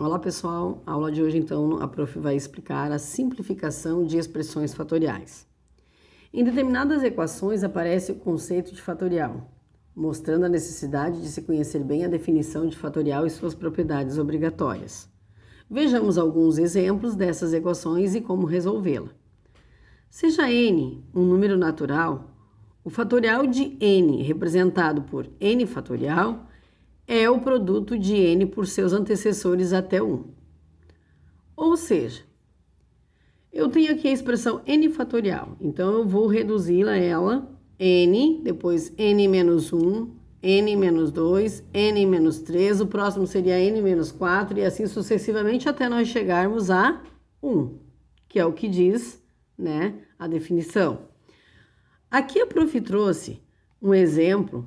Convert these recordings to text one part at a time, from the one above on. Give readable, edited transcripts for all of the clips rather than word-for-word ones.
Olá pessoal, a aula de hoje então a prof vai explicar a simplificação de expressões fatoriais. Em determinadas equações aparece o conceito de fatorial, mostrando a necessidade de se conhecer bem a definição de fatorial e suas propriedades obrigatórias. Vejamos alguns exemplos dessas equações e como resolvê-la. Seja n um número natural, o fatorial de n representado por n fatorial é o produto de n por seus antecessores até 1. Ou seja, eu tenho aqui a expressão n fatorial, então eu vou reduzi-la a ela, n, depois n menos 1, n menos 2, n menos 3, o próximo seria n menos 4 e assim sucessivamente até nós chegarmos a 1, que é o que diz, a definição. Aqui a prof trouxe um exemplo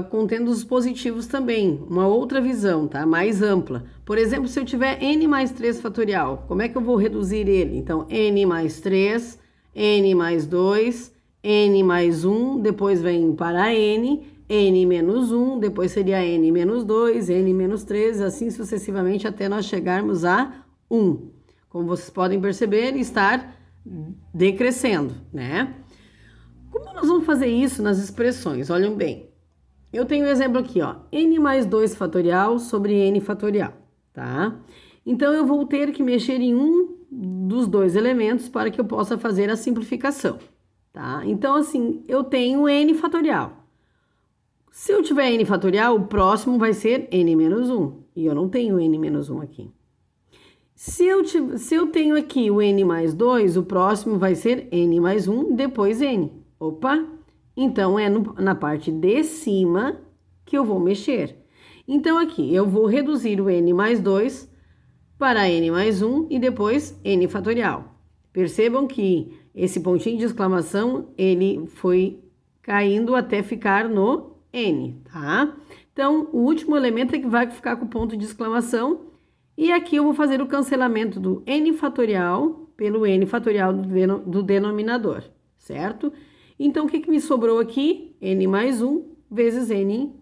contendo os positivos também, uma outra visão, tá? Mais ampla. Por exemplo, se eu tiver n mais 3 fatorial, como é que eu vou reduzir ele? Então, n mais 3, n mais 2, n mais 1, depois vem para n menos 1, depois seria n menos 2, n menos 3, assim sucessivamente até nós chegarmos a 1. Como vocês podem perceber, estar decrescendo, né? Como nós vamos fazer isso nas expressões? Olhem bem. Eu tenho um exemplo aqui, ó, n mais 2 fatorial sobre n fatorial, tá? Então, eu vou ter que mexer em um dos dois elementos para que eu possa fazer a simplificação, tá? Então, assim, eu tenho n fatorial. Se eu tiver n fatorial, o próximo vai ser n menos 1, e eu não tenho n menos 1 aqui. Se eu tenho aqui o n mais 2, o próximo vai ser n mais 1, depois n. Opa! Então, é na parte de cima que eu vou mexer. Então, aqui, eu vou reduzir o n mais 2 para n mais 1 e depois n fatorial. Percebam que esse pontinho de exclamação, ele foi caindo até ficar no n, tá? Então, o último elemento é que vai ficar com o ponto de exclamação. E aqui eu vou fazer o cancelamento do n fatorial pelo n fatorial do denominador, certo? Então, o que me sobrou aqui? N mais 1 vezes n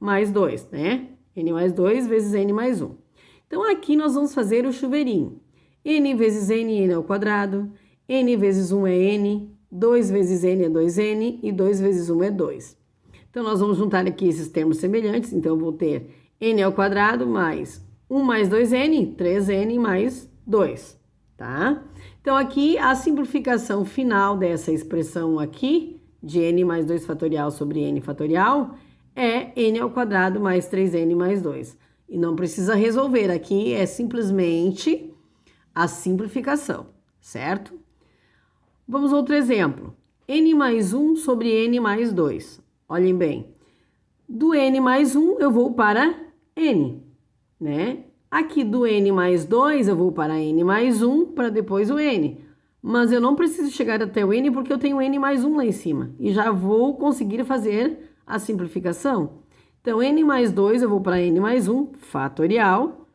mais 2, né? N mais 2 vezes n mais 1. Então, aqui nós vamos fazer o chuveirinho. N vezes n ao quadrado, n vezes 1 é n, 2 vezes n é 2n e 2 vezes 1 é 2. Então, nós vamos juntar aqui esses termos semelhantes. Então, eu vou ter n ao quadrado mais 1 mais 2n, 3n mais 2, tá? Então, aqui, a simplificação final dessa expressão aqui, de n mais 2 fatorial sobre n fatorial, é n ao quadrado mais 3n mais 2. E não precisa resolver, aqui é simplesmente a simplificação, certo? Vamos a outro exemplo. N mais 1 sobre n mais 2. Olhem bem, do n mais 1 eu vou para n, né? Aqui do n mais 2, eu vou para n mais 1, para depois o n. Mas eu não preciso chegar até o n, porque eu tenho n mais 1 lá em cima. E já vou conseguir fazer a simplificação. Então, n mais 2, eu vou para n mais 1, fatorial.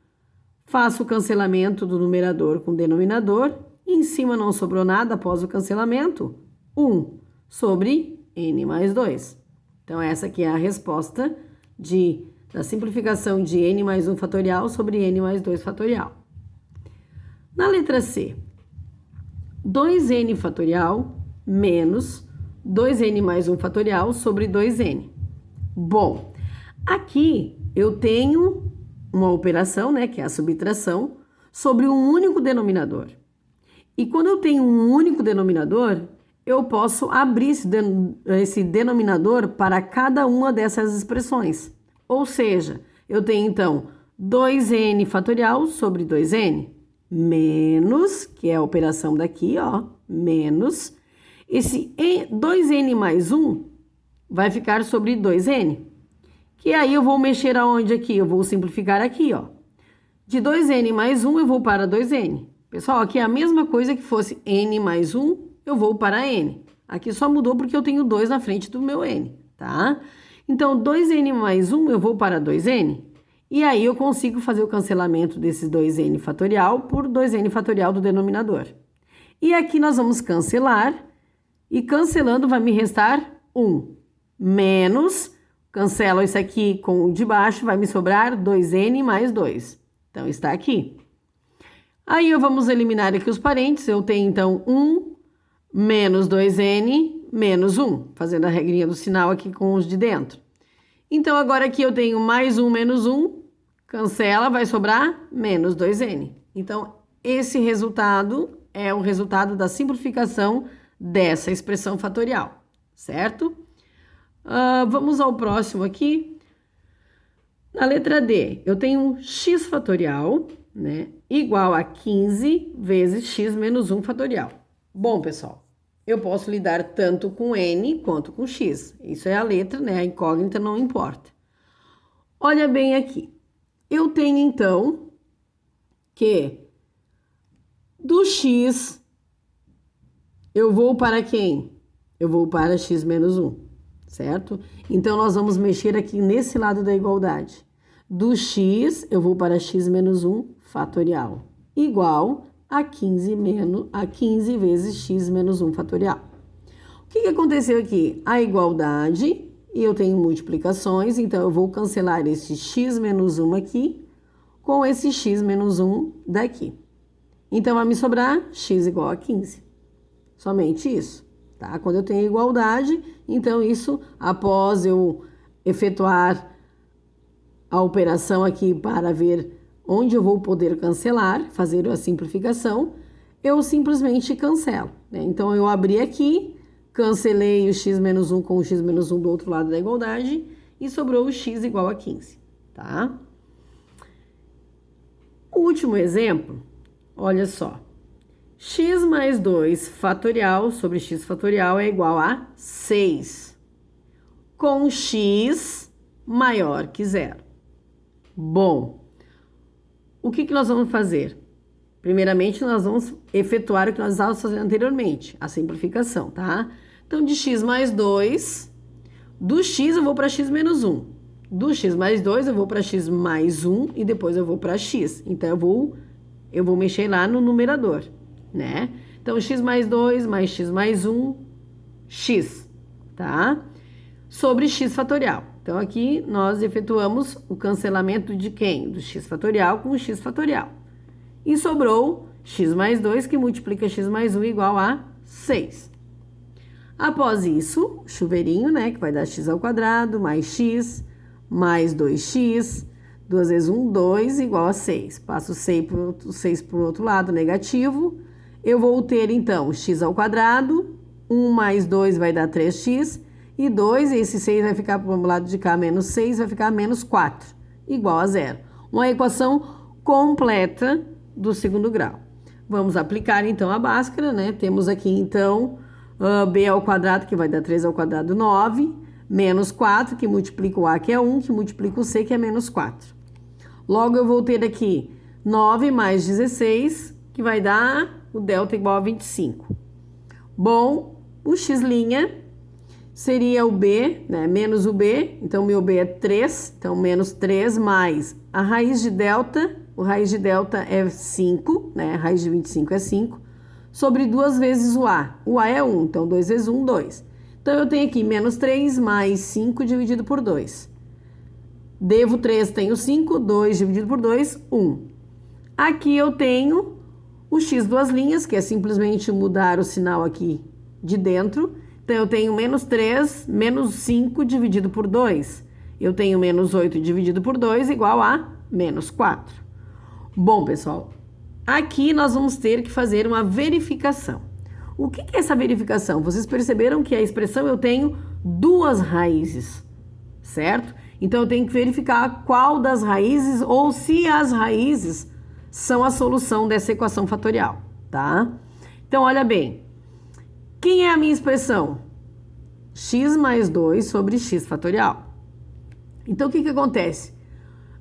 Faço o cancelamento do numerador com o denominador. E em cima não sobrou nada após o cancelamento. 1 sobre n mais 2. Então, essa aqui é a resposta da simplificação de n mais 1 fatorial sobre n mais 2 fatorial. Na letra C, 2n fatorial menos 2n mais 1 fatorial sobre 2n. Bom, aqui eu tenho uma operação, que é a subtração, sobre um único denominador. E quando eu tenho um único denominador, eu posso abrir esse denominador para cada uma dessas expressões. Ou seja, eu tenho então 2n fatorial sobre 2n, menos, que é a operação daqui, ó, menos, esse 2n mais 1 vai ficar sobre 2n, que aí eu vou mexer aonde aqui? Eu vou simplificar aqui, ó. De 2n mais 1 eu vou para 2n. Pessoal, aqui é a mesma coisa que fosse n mais 1, eu vou para n. Aqui só mudou porque eu tenho 2 na frente do meu n, tá? Então, 2n mais 1, eu vou para 2n. E aí, eu consigo fazer o cancelamento desse 2n fatorial por 2n fatorial do denominador. E aqui nós vamos cancelar. E cancelando vai me restar 1. Menos, cancelo isso aqui com o de baixo, vai me sobrar 2n mais 2. Então, está aqui. Aí, vamos eliminar aqui os parênteses. Eu tenho, então, 1 menos 2n menos 1, fazendo a regrinha do sinal aqui com os de dentro. Então, agora aqui eu tenho mais 1 menos 1, cancela, vai sobrar menos 2n. Então, esse resultado é o resultado da simplificação dessa expressão fatorial, certo? Vamos ao próximo aqui. Na letra D, eu tenho um x fatorial, né, igual a 15 vezes x menos 1 fatorial. Bom, pessoal, eu posso lidar tanto com n quanto com x. Isso é a letra, né? A incógnita não importa. Olha bem aqui. Eu tenho, então, que do x, eu vou para quem? Eu vou para x menos 1, certo? Então, nós vamos mexer aqui nesse lado da igualdade. Do x, eu vou para x menos 1 fatorial, igual a 15 vezes x menos 1 fatorial. O que aconteceu aqui? A igualdade, e eu tenho multiplicações, então eu vou cancelar esse x menos 1 aqui com esse x menos 1 daqui. Então, vai me sobrar x igual a 15. Somente isso, tá? Quando eu tenho igualdade, então isso, após eu efetuar a operação aqui para ver onde eu vou poder cancelar, fazer a simplificação, eu simplesmente cancelo, né? Então, eu abri aqui, cancelei o x menos 1 com o x menos 1 do outro lado da igualdade e sobrou o x igual a 15, tá? O último exemplo, olha só. X mais 2 fatorial sobre x fatorial é igual a 6, com x maior que zero. Bom, o que nós vamos fazer? Primeiramente, nós vamos efetuar o que nós estávamos fazendo anteriormente, a simplificação, tá? Então, de x mais 2, do x eu vou para x menos 1. Do x mais 2 eu vou para x mais 1 e depois eu vou para x. Então, eu vou mexer lá no numerador, né? Então, x mais 2 mais x mais 1, x, tá? Sobre x fatorial. Então, aqui nós efetuamos o cancelamento de quem? Do x fatorial com o x fatorial. E sobrou x mais 2, que multiplica x mais 1 igual a 6. Após isso, chuveirinho, né? Que vai dar x ao quadrado mais x mais 2x. 2 vezes 1, 2, igual a 6. Passo 6 para o outro lado, negativo. Eu vou ter, então, x ao quadrado. 1 mais 2 vai dar 3x. E 2, esse 6 vai ficar para o lado de cá, menos 6, vai ficar menos 4, igual a 0. Uma equação completa do segundo grau. Vamos aplicar, então, a Bhaskara, né? Temos aqui, então, b ao quadrado, que vai dar 3 ao quadrado, 9, menos 4, que multiplica o a, que é 1, que multiplica o c, que é menos 4. Logo, eu vou ter aqui 9 mais 16, que vai dar o delta igual a 25. Bom, o x' seria o b, né, menos o b, então meu b é 3, então menos 3 mais a raiz de delta, o raiz de delta é 5, né, a raiz de 25 é 5, sobre 2 vezes o a é 1, então 2 vezes 1, 2. Então eu tenho aqui menos 3 mais 5 dividido por 2. Devo 3, tenho 5, 2 dividido por 2, 1. Aqui eu tenho o x duas linhas, que é simplesmente mudar o sinal aqui de dentro. Então, eu tenho menos 3, menos 5 dividido por 2. Eu tenho menos 8 dividido por 2 igual a menos 4. Bom, pessoal, aqui nós vamos ter que fazer uma verificação. O que é essa verificação? Vocês perceberam que a expressão eu tenho duas raízes, certo? Então, eu tenho que verificar qual das raízes ou se as raízes são a solução dessa equação fatorial, tá? Então, olha bem. Quem é a minha expressão? X mais 2 sobre x fatorial. Então, o que acontece?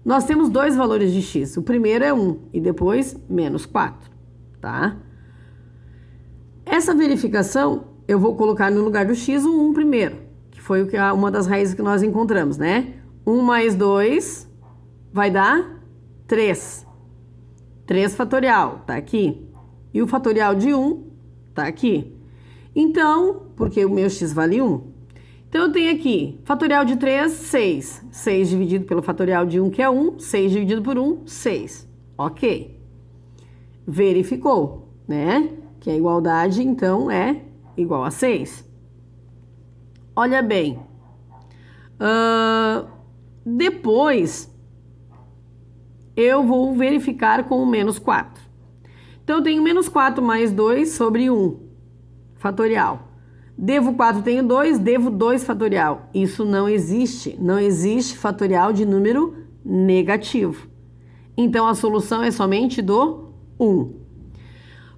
Nós temos dois valores de x. O primeiro é 1 e depois menos 4, tá? Essa verificação, eu vou colocar no lugar do x o 1 primeiro, que foi uma das raízes que nós encontramos, né? 1 mais 2 vai dar 3. 3 fatorial, tá aqui. E o fatorial de 1 tá aqui. Então, porque o meu x vale 1. Então, eu tenho aqui, fatorial de 3, 6. 6 dividido pelo fatorial de 1, que é 1. 6 dividido por 1, 6. Ok. Verificou, né? Que a igualdade, então, é igual a 6. Olha bem. Depois, eu vou verificar com o menos 4. Então, eu tenho menos 4 mais 2 sobre 1 fatorial. Devo 4, tenho 2, devo 2 fatorial. Isso não existe. Não existe fatorial de número negativo. Então, a solução é somente do 1.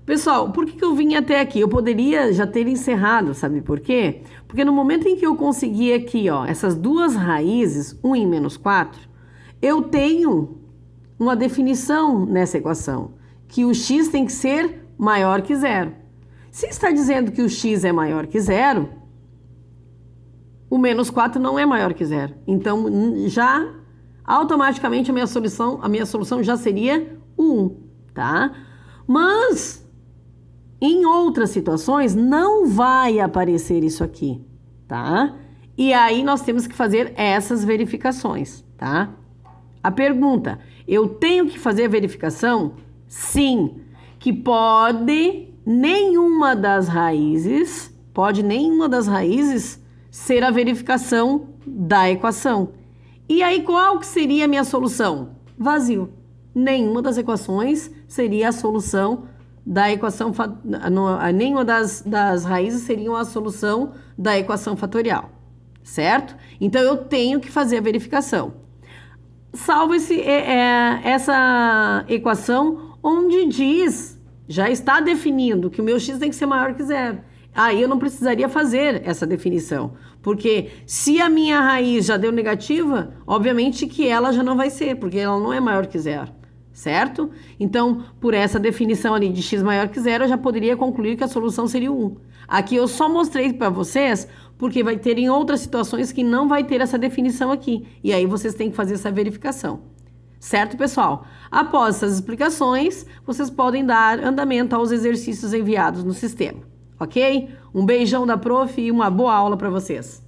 Pessoal, por que eu vim até aqui? Eu poderia já ter encerrado, sabe por quê? Porque no momento em que eu consegui aqui, ó, essas duas raízes, 1 e menos 4, eu tenho uma definição nessa equação, que o x tem que ser maior que 0. Se está dizendo que o x é maior que 0, o menos 4 não é maior que 0. Então, já automaticamente a minha solução já seria o 1, tá? Mas em outras situações não vai aparecer isso aqui, tá? E aí nós temos que fazer essas verificações, tá? A pergunta, eu tenho que fazer a verificação? Sim, que pode nenhuma das raízes ser a verificação da equação. E aí qual que seria a minha solução? Vazio. Nenhuma das equações seria a solução da equação, nenhuma das raízes seriam a solução da equação fatorial, certo? Então, eu tenho que fazer a verificação. Salvo essa equação onde diz, já está definindo que o meu x tem que ser maior que 0. Aí eu não precisaria fazer essa definição, porque se a minha raiz já deu negativa, obviamente que ela já não vai ser, porque ela não é maior que 0. Certo? Então, por essa definição ali de x maior que 0, eu já poderia concluir que a solução seria o 1. Aqui eu só mostrei para vocês, porque vai ter em outras situações que não vai ter essa definição aqui. E aí vocês têm que fazer essa verificação. Certo, pessoal? Após essas explicações, vocês podem dar andamento aos exercícios enviados no sistema. Ok? Um beijão da prof e uma boa aula para vocês.